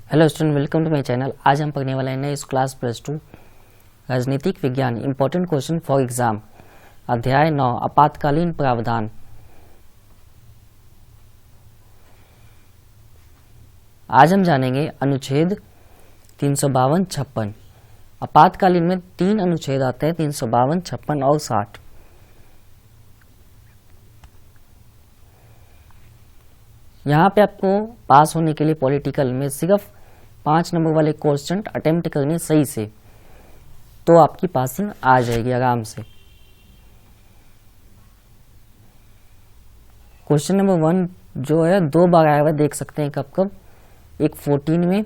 Hello student, welcome to my channel. आज हम पढ़ने वाले हैं नए क्लास +2 राजनीतिक विज्ञान इंपॉर्टेंट क्वेश्चन फॉर एग्जाम, अध्याय 9 आपातकालीन प्रावधान। आज हम जानेंगे अनुच्छेद 352, 56। आपातकालीन में 3 अनुच्छेद आते हैं, 352, 56 और 60। यहाँ पे आपको पास होने के लिए पॉलिटिकल में सिर्फ 5 नंबर वाले क्वेश्चन अटेम्प्ट करने सही से, तो आपकी पासिंग आ जाएगी आराम से। क्वेश्चन नंबर 1 जो है 2 बार आया हुआ, देख सकते हैं कब कब, एक 14 में,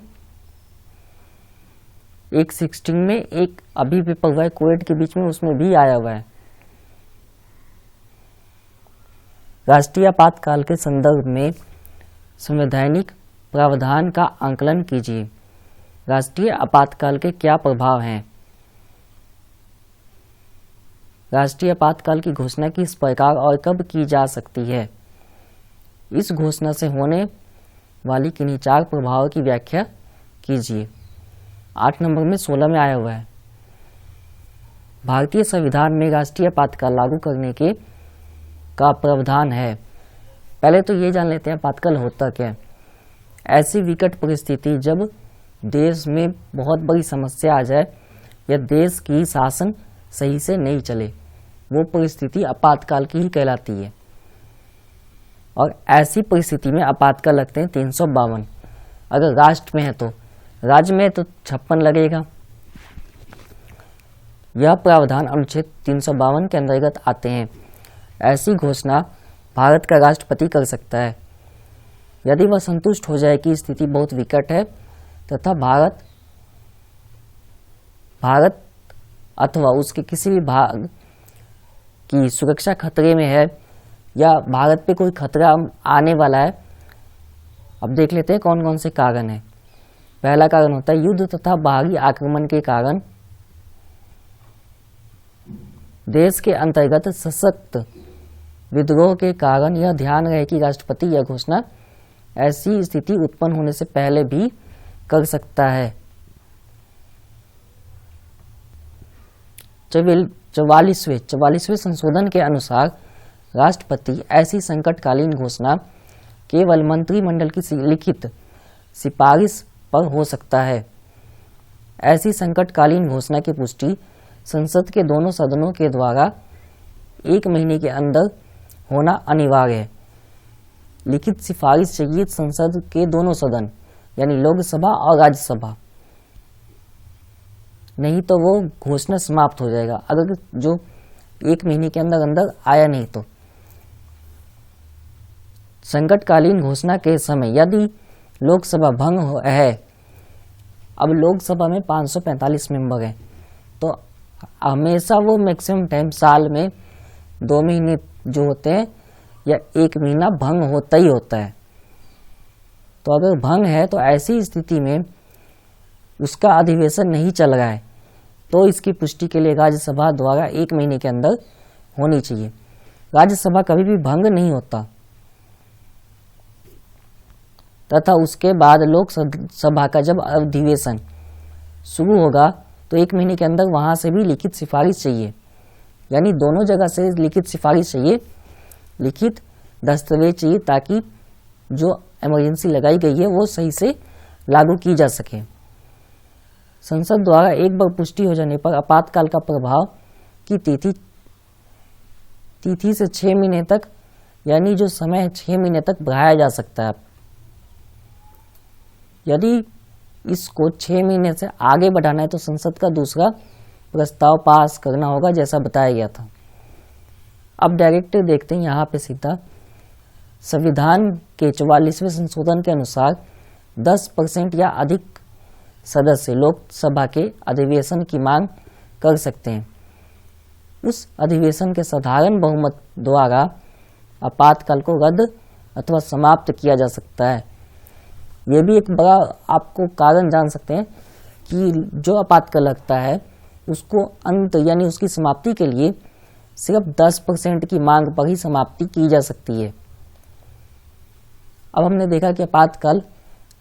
एक 16 में, एक अभी पेपर हुआ है कोविड के बीच में, उसमें भी आया हुआ है। राष्ट्रीय आपातकाल के संदर्भ में संवैधानिक प्रावधान का आकलन कीजिए। राष्ट्रीय आपातकाल के क्या प्रभाव हैं? राष्ट्रीय आपातकाल की घोषणा किस प्रकार और कब की जा सकती है? इस घोषणा से होने वाली किन्हीं 4 प्रभावों की व्याख्या कीजिए। 8 नंबर में 16 में आया हुआ है। भारतीय संविधान में राष्ट्रीय आपातकाल लागू करने के का प्रावधान है। पहले तो ये जान लेते हैं आपातकाल होता क्या है। ऐसी विकट परिस्थिति जब देश में बहुत बड़ी समस्या आ जाए या देश की शासन सही से नहीं चले, वो परिस्थिति आपातकाल की ही कहलाती है। और ऐसी परिस्थिति में आपातकाल लगते हैं 352। अगर राष्ट्र में है तो, राज्य में है तो 56 लगेगा। यह प्रावधान अनुच्छेद 352 के अंतर्गत आते हैं। ऐसी घोषणा भारत का राष्ट्रपति कर सकता है यदि वह संतुष्ट हो जाए कि स्थिति बहुत विकट है तथा भारत अथवा उसके किसी भी भाग की सुरक्षा खतरे में है या भारत पे कोई खतरा आने वाला है। अब देख लेते हैं कौन कौन से कारण हैं। पहला कारण होता है युद्ध तथा बाहरी आक्रमण के कारण। देश के अंतर्गत सशक्त विद्रोह के कारण। यह ध्यान रहे कि राष्ट्रपति यह घोषणा ऐसी स्थिति उत्पन्न होने से पहले भी कर सकता है। 44वें संशोधन के अनुसार राष्ट्रपति ऐसी संकटकालीन घोषणा केवल मंत्रिमंडल की लिखित सिफारिश पर हो सकता है। ऐसी संकटकालीन घोषणा की पुष्टि संसद के दोनों सदनों के द्वारा 1 महीने के अंदर होना अनिवार्य है। लिखित सिफारिश चाहिए संसद के दोनों सदन यानी लोकसभा और राज्यसभा, नहीं तो वो घोषणा समाप्त हो जाएगा अगर जो 1 महीने के अंदर अंदर आया नहीं तो। संकटकालीन घोषणा के समय यदि लोकसभा भंग है, अब लोकसभा में 545 मेंबर हैं, तो हमेशा वो मैक्सिमम टाइम साल में 2 महीने जो होते हैं या 1 महीना भंग होता ही होता है। तो अगर भंग है तो ऐसी स्थिति में उसका अधिवेशन नहीं चल रहा है तो इसकी पुष्टि के लिए राज्यसभा द्वारा 1 महीने के अंदर होनी चाहिए। राज्यसभा कभी भी भंग नहीं होता तथा उसके बाद लोकसभा का जब अधिवेशन शुरू होगा तो 1 महीने के अंदर वहां से भी लिखित सिफारिश चाहिए, यानी दोनों जगह से लिखित सिफारिश चाहिए, लिखित दस्तावेज चाहिए ताकि जो इमरजेंसी लगाई गई है वो सही से लागू की जा सके। संसद द्वारा एक बार पुष्टि हो जाने पर आपातकाल का प्रभाव की तिथि से 6 महीने तक, यानी जो समय 6 महीने तक बढ़ाया जा सकता है। यदि इसको 6 महीने से आगे बढ़ाना है तो संसद का दूसरा प्रस्ताव पास करना होगा, जैसा बताया गया था। अब डायरेक्ट देखते हैं यहाँ पे सीधा। संविधान के 44वें संशोधन के अनुसार 10% या अधिक सदस्य लोकसभा के अधिवेशन की मांग कर सकते हैं। उस अधिवेशन के साधारण बहुमत द्वारा आपातकाल को रद्द अथवा समाप्त किया जा सकता है। ये भी एक बड़ा आपको कारण जान सकते हैं कि जो आपातकाल लगता है उसको अंत यानी उसकी समाप्ति के लिए सिर्फ 10% की मांग पर ही समाप्ति की जा सकती है। अब हमने देखा कि आपातकाल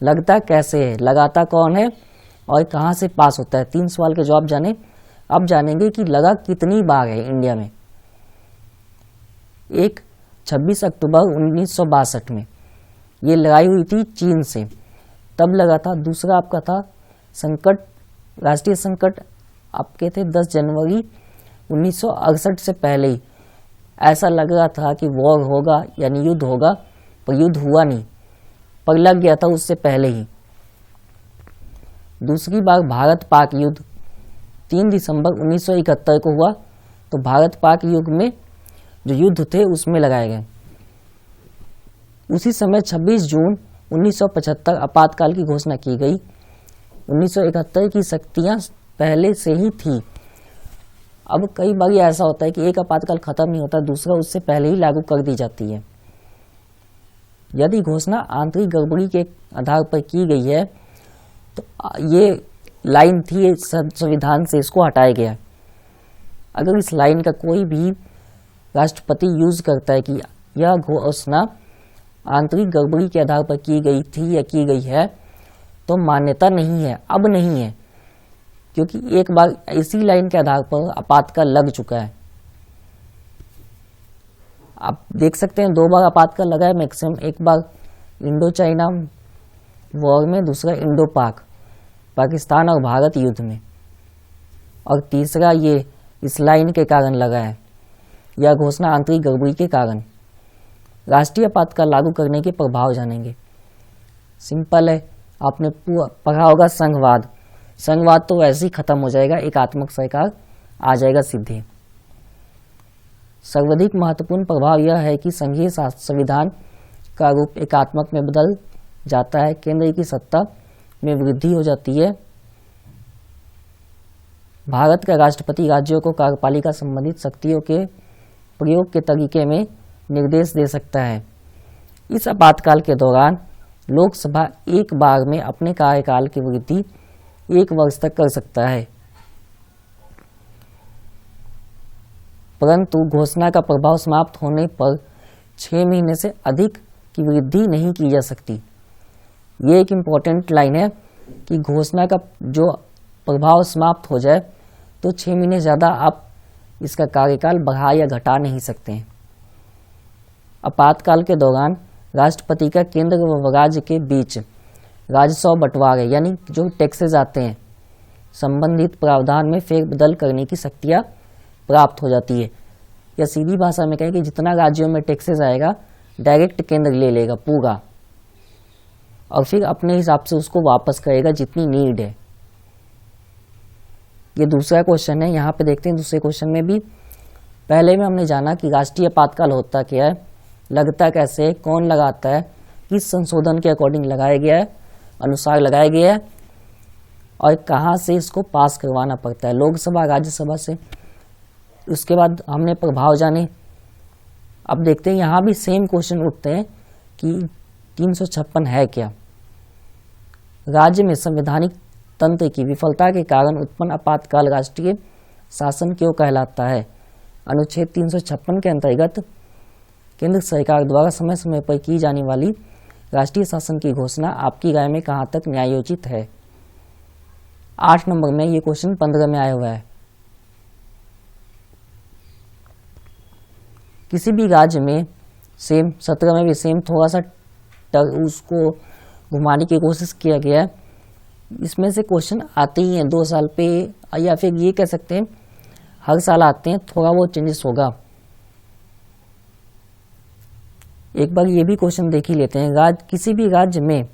लगता कैसे है, लगाता कौन है और कहाँ से पास होता है। 3 सवाल के जवाब जाने। अब जानेंगे कि लगा कितनी बार है इंडिया में। एक 26 अक्टूबर 1962 में ये लड़ाई हुई थी चीन से, तब लगा था। दूसरा आपका था संकट, राष्ट्रीय संकट आपके थे 10 जनवरी 1968 से पहले ही ऐसा लग रहा था कि वॉर होगा यानी युद्ध होगा, पर युद्ध हुआ नहीं, पर लग गया था उससे पहले ही। दूसरी बार भारत पाक युद्ध 3 दिसंबर 1971 को हुआ, तो भारत पाक युद्ध में जो युद्ध थे उसमें लगाए गए। उसी समय 26 जून 1975 आपातकाल की घोषणा की गई। 1971 की शक्तियां पहले से ही थी। अब कई बार ऐसा होता है कि एक आपातकाल खत्म नहीं होता, दूसरा उससे पहले ही लागू कर दी जाती है। यदि घोषणा आंतरिक गड़बड़ी के आधार पर की गई है तो ये लाइन थी संविधान से, इसको हटाया गया। अगर इस लाइन का कोई भी राष्ट्रपति यूज करता है कि यह घोषणा आंतरिक गड़बड़ी के आधार पर की गई थी या की गई है, तो मान्यता नहीं है, अब नहीं है, क्योंकि एक बार इसी लाइन के आधार पर आपातकाल लग चुका है। आप देख सकते हैं 2 बार आपातकाल लगा है मैक्सिमम, एक बार इंडो चाइना वॉर में, दूसरा इंडो पाक, पाकिस्तान और भारत युद्ध में, और तीसरा ये इस लाइन के कारण लगा है। यह घोषणा आंतरिक गड़बड़ी के कारण। राष्ट्रीय आपातकाल लागू करने के प्रभाव जानेंगे। सिंपल है, आपने पढ़ा होगा संघवाद। संघवाद तो वैसे ही खत्म हो जाएगा, एकात्मक सरकार आ जाएगा सीधे। सर्वाधिक महत्वपूर्ण प्रभाव यह है कि संघीय संविधान का रूप एकात्मक में बदल जाता है, केंद्र की सत्ता में वृद्धि हो जाती है। भारत का राष्ट्रपति राज्यों को कार्यपालिका संबंधित शक्तियों के प्रयोग के तरीके में निर्देश दे सकता है। इस आपातकाल के दौरान लोकसभा एक बार में अपने कार्यकाल की वृद्धि 1 वर्ष तक कर सकता है, परंतु घोषणा का प्रभाव समाप्त होने पर 6 महीने से अधिक की वृद्धि नहीं की जा सकती। ये एक इम्पॉर्टेंट लाइन है कि घोषणा का जो प्रभाव समाप्त हो जाए तो 6 महीने ज़्यादा आप इसका कार्यकाल बढ़ा या घटा नहीं सकते हैं। आपातकाल के दौरान राष्ट्रपति का केंद्र व राज्य के बीच राजस्व बंटवारे यानी जो टैक्सेस आते हैं संबंधित प्रावधान में फेरबदल करने की शक्तियाँ प्राप्त हो जाती है। या सीधी भाषा में कहें कि जितना राज्यों में टैक्सेस आएगा डायरेक्ट केंद्र ले लेगा पूरा, और फिर अपने हिसाब से उसको वापस करेगा जितनी नीड है। ये दूसरा क्वेश्चन है, यहाँ पे देखते हैं दूसरे क्वेश्चन में भी। पहले में हमने जाना कि राष्ट्रीय आपातकाल होता क्या है, लगता कैसे है, कौन लगाता है, किस संशोधन के अकॉर्डिंग लगाया गया है, अनुसार लगाया गया है, और कहाँ से इसको पास करवाना पड़ता है, लोकसभा राज्यसभा से। उसके बाद हमने प्रभाव जाने। अब देखते हैं यहाँ भी सेम क्वेश्चन उठते हैं कि 356 है क्या। राज्य में संवैधानिक तंत्र की विफलता के कारण उत्पन्न आपातकाल राष्ट्रीय शासन क्यों कहलाता है। अनुच्छेद 356 के अंतर्गत केंद्र सरकार द्वारा समय समय पर की जाने वाली राष्ट्रीय शासन की घोषणा आपकी राय में कहाँ तक न्यायोचित है। 8 नंबर में ये क्वेश्चन 15 में आया हुआ है। किसी भी राज्य में सेम 17 में भी सेम थोड़ा सा उसको घुमाने की कोशिश किया गया है। इसमें से क्वेश्चन आते ही हैं 2 साल पे, या फिर ये कह सकते हैं हर साल आते हैं, थोड़ा बहुत चेंजेस होगा। एक बार ये भी क्वेश्चन देख ही लेते हैं। किसी भी राज्य में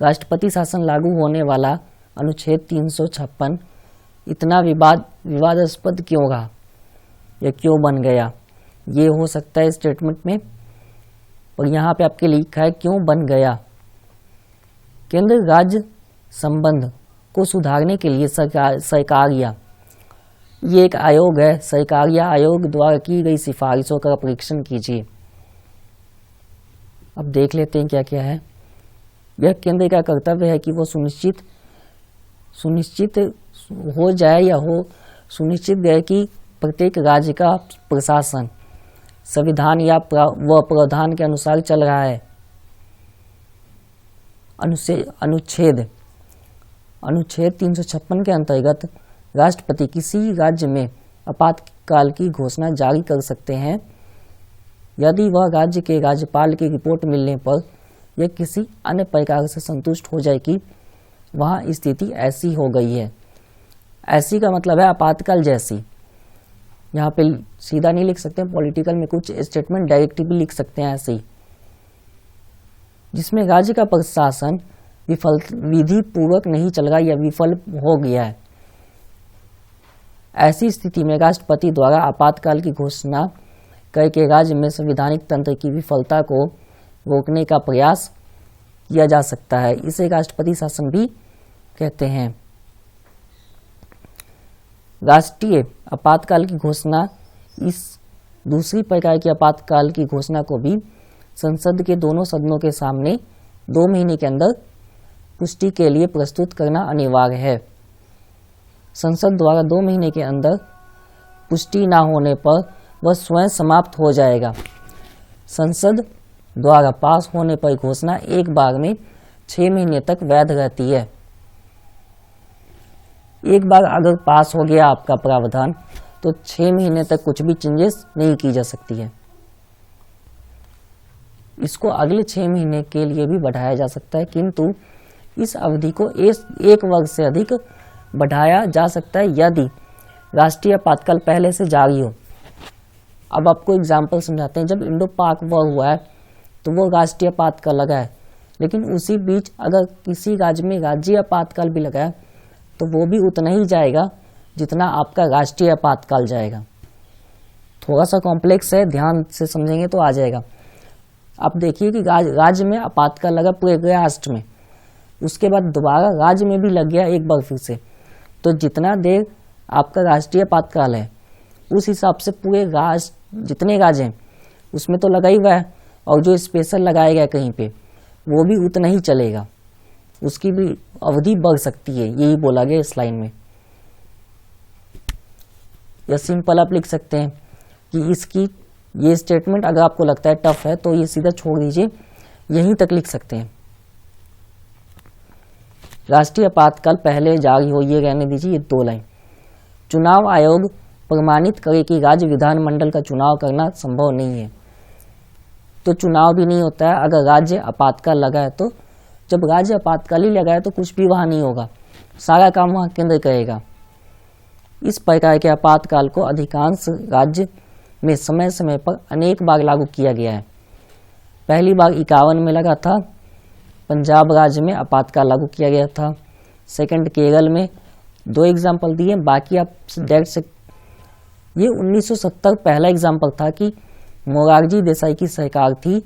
राष्ट्रपति शासन लागू होने वाला अनुच्छेद 356 इतना विवादास्पद क्यों रहा या क्यों बन गया, ये हो सकता है स्टेटमेंट में, और यहाँ पे आपके लिखा है क्यों बन गया। केंद्र राज्य संबंध को सुधारने के लिए सरकारिया, ये एक आयोग है, सरकारिया आयोग द्वारा की गई सिफारिशों का परीक्षण कीजिए। अब देख लेते हैं क्या क्या है। यह केंद्र का कर्तव्य है कि वो सुनिश्चित हो जाए या हो सुनिश्चित गए कि प्रत्येक राज्य का प्रशासन संविधान या प्रावधान के अनुसार चल रहा है। अनुच्छेद 356 के अंतर्गत राष्ट्रपति किसी राज्य में आपातकाल की घोषणा जारी कर सकते हैं यदि वह राज्य के राज्यपाल की रिपोर्ट मिलने पर यह किसी अन्य प्रकार से संतुष्ट हो जाए कि वहाँ स्थिति ऐसी हो गई है। ऐसी का मतलब है आपातकाल जैसी। यहाँ पे सीधा नहीं लिख सकते, पॉलिटिकल में कुछ स्टेटमेंट डायरेक्टिव भी लिख सकते हैं ऐसे ही, जिसमें राज्य का प्रशासन विधि पूर्वक नहीं चल रहा या विफल हो गया है। ऐसी स्थिति में राष्ट्रपति द्वारा आपातकाल की घोषणा करके राज्य में संवैधानिक तंत्र की विफलता को रोकने का प्रयास किया जा सकता है। इसे राष्ट्रपति शासन भी कहते हैं। राष्ट्रीय आपातकाल की घोषणा, इस दूसरी प्रकार की आपातकाल की घोषणा को भी संसद के दोनों सदनों के सामने 2 महीने के अंदर पुष्टि के लिए प्रस्तुत करना अनिवार्य है। संसद द्वारा 2 महीने के अंदर पुष्टि न होने पर वह स्वयं समाप्त हो जाएगा। संसद द्वारा पास होने पर घोषणा एक बार में 6 महीने तक वैध रहती है। एक बार अगर पास हो गया आपका प्रावधान तो 6 महीने तक कुछ भी चेंजेस नहीं की जा सकती है। इसको अगले 6 महीने के लिए भी बढ़ाया जा सकता है, किंतु इस अवधि को 1 वर्ष से अधिक बढ़ाया जा सकता है यदि राष्ट्रीय आपातकाल पहले से जारी हो। अब आपको एग्जाम्पल समझाते हैं। जब इंडो पाक वॉर हुआ है तो वो राष्ट्रीय आपातकाल लगा है, लेकिन उसी बीच अगर किसी राज्य में राज्य आपातकाल भी लगा है तो वो भी उतना ही जाएगा जितना आपका राष्ट्रीय आपातकाल जाएगा। थोड़ा सा कॉम्प्लेक्स है, ध्यान से समझेंगे तो आ जाएगा। आप देखिए कि राज्य में आपातकाल लगा पूरे राष्ट्र में, उसके बाद दोबारा राज्य में भी लग गया एक बार फिर से, तो जितना देर आपका राष्ट्रीय आपातकाल है उस हिसाब से पूरे राष्ट्र जितने राज्य हैं उसमें तो लगा ही हुआ है, और जो स्पेशल लगाया गया कहीं पे वो भी उतना ही चलेगा, उसकी भी अवधि बढ़ सकती है, यही बोला गया इस लाइन में। या सिंपल आप लिख सकते हैं कि इसकी ये स्टेटमेंट अगर आपको लगता है टफ है तो ये सीधा छोड़ दीजिए, यहीं तक लिख सकते हैं। राष्ट्रीय आपातकाल पहले जारी हो, ये रहने दीजिए, ये 2 लाइन। चुनाव आयोग प्रमाणित करे कि राज्य विधानमंडल का चुनाव करना संभव नहीं है, तो चुनाव भी नहीं होता है अगर राज्य आपातकाल लगा है। तो जब राज्य आपातकाल ही लगा है तो कुछ भी वहाँ नहीं होगा, सारा काम वहाँ केंद्र करेगा। इस प्रकार के आपातकाल को अधिकांश राज्य में समय समय पर अनेक बार लागू किया गया है। पहली बार 51 में लगा था, पंजाब राज्य में आपातकाल लागू किया गया था। सेकंड केरल में, 2 एग्जाम्पल दिए, बाकी आप डायरेक्ट से। ये 1970 पहला एग्जाम्पल था कि मोरारजी देसाई की सरकार थी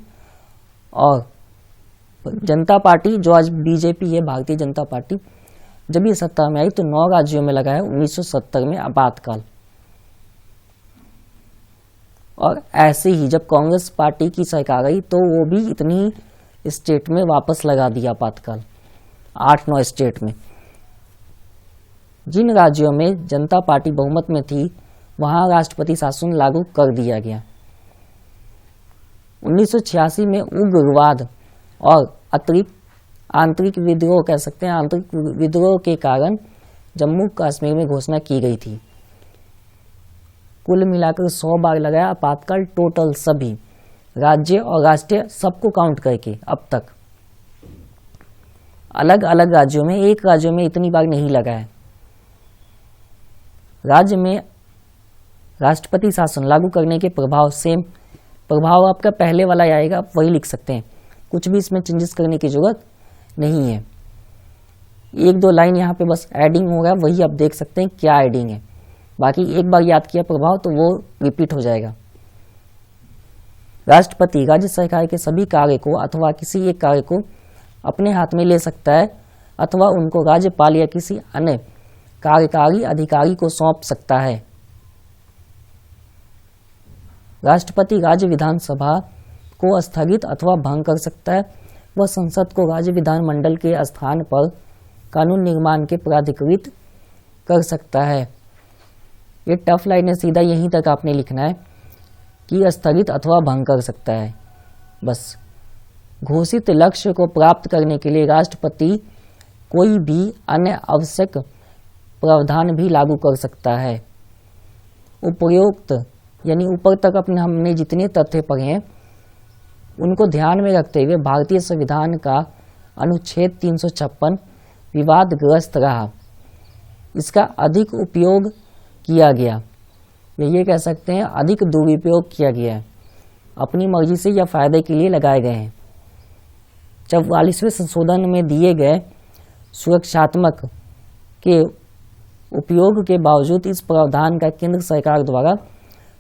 और जनता पार्टी, जो आज बीजेपी है, भारतीय जनता पार्टी, जब ये सत्ता में आई तो 9 राज्यों में लगा है 1970 में आपातकाल। और ऐसे ही जब कांग्रेस पार्टी की सरकार आई तो वो भी इतनी स्टेट में वापस लगा दिया आपातकाल, 8-9 स्टेट में। जिन राज्यों में जनता पार्टी बहुमत में थी वहां राष्ट्रपति शासन लागू कर दिया गया। 1986 में उग्रवाद और आंतरिक विद्रोह कह सकते हैं, आंतरिक विद्रोह के कारण जम्मू कश्मीर में घोषणा की गई थी। कुल मिलाकर 100 बार लगाया आपातकाल, टोटल सभी राज्य और राष्ट्रीय सबको काउंट करके अब तक। अलग अलग राज्यों में, एक राज्यों में इतनी बार नहीं लगा है। राज्य में राष्ट्रपति शासन लागू करने के प्रभाव, सेम प्रभाव आपका पहले वाला आएगा, आप वही लिख सकते हैं, कुछ भी इसमें चेंजेस करने की जरूरत नहीं है। 1-2 लाइन यहाँ पे बस एडिंग होगा, वही आप देख सकते हैं क्या एडिंग है। बाकी एक बार याद किया प्रभाव तो वो रिपीट हो जाएगा। राष्ट्रपति राज्य सरकार के सभी कार्य को अथवा किसी एक कार्य को अपने हाथ में ले सकता है अथवा उनको राज्यपाल या किसी अन्य कार्यकारी अधिकारी को सौंप सकता है। राष्ट्रपति राज्य विधानसभा को स्थगित अथवा भंग कर सकता है। वह संसद को राज्य विधानमंडल के स्थान पर कानून निर्माण के प्राधिकृत कर सकता है। ये टफ लाइन है, सीधा यहीं तक आपने लिखना है कि स्थगित अथवा भंग कर सकता है, बस घोषित लक्ष्य को प्राप्त करने के लिए राष्ट्रपति कोई भी अन्य आवश्यक प्रावधान भी लागू कर सकता है। उपरोक्त यानी ऊपर तक हमने जितने तथ्य पढ़े हैं उनको ध्यान में रखते हुए भारतीय संविधान का अनुच्छेद 356 विवादग्रस्त रहा। इसका अधिक उपयोग किया गया, ये कह सकते हैं अधिक दुरुपयोग किया गया है, अपनी मर्जी से या फायदे के लिए लगाए गए हैं। 44वें संशोधन में दिए गए सुरक्षात्मक के उपयोग के बावजूद इस प्रावधान का केंद्र सरकार द्वारा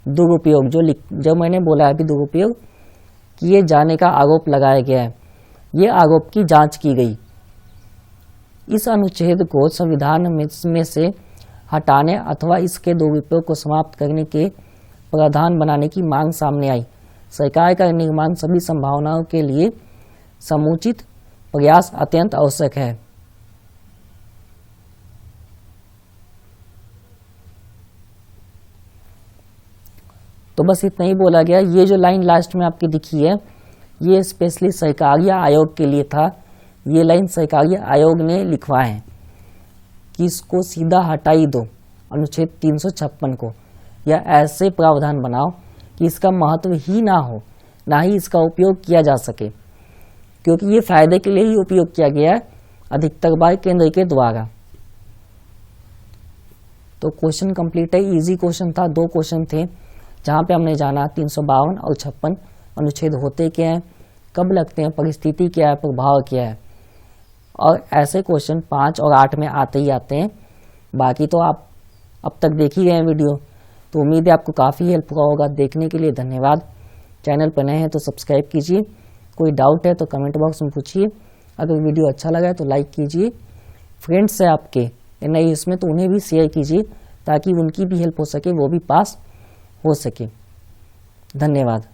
दुरुपयोग, जो मैंने बोला अभी दुरुपयोग किए जाने का आरोप लगाया गया है, ये आरोप की जांच की गई। इस अनुच्छेद को संविधान में से हटाने अथवा इसके दुरुपयोग को समाप्त करने के प्रावधान बनाने की मांग सामने आई। सरकार का निर्माण सभी संभावनाओं के लिए समुचित प्रयास अत्यंत आवश्यक है। तो बस इतना ही बोला गया। ये जो लाइन लास्ट में आपकी दिखी है ये स्पेशली सरकारिया आयोग के लिए था। ये लाइन सरकारिया आयोग ने लिखवाए हैं कि इसको सीधा हटा ही दो अनुच्छेद 356 को, या ऐसे प्रावधान बनाओ कि इसका महत्व ही ना हो, ना ही इसका उपयोग किया जा सके, क्योंकि ये फायदे के लिए ही उपयोग किया गया है अधिकतर बार केंद्र के द्वारा। तो क्वेश्चन कंप्लीट है। इजी क्वेश्चन था, 2 क्वेश्चन थे जहाँ पे हमने जाना 352 और 56 अनुच्छेद होते क्या हैं, कब लगते हैं, परिस्थिति क्या है, प्रभाव क्या है, और ऐसे क्वेश्चन 5 और 8 में आते ही आते हैं। बाकी तो आप अब तक देख ही गए हैं वीडियो, तो उम्मीद है आपको काफ़ी हेल्प हुआ होगा। देखने के लिए धन्यवाद। चैनल पर नए हैं तो सब्सक्राइब कीजिए, कोई डाउट है तो कमेंट बॉक्स में पूछिए। अगर वीडियो अच्छा लगा है तो लाइक कीजिए। फ्रेंड्स है आपके नए इसमें तो उन्हें भी शेयर कीजिए ताकि उनकी भी हेल्प हो सके, वो भी पास हो सके। धन्यवाद।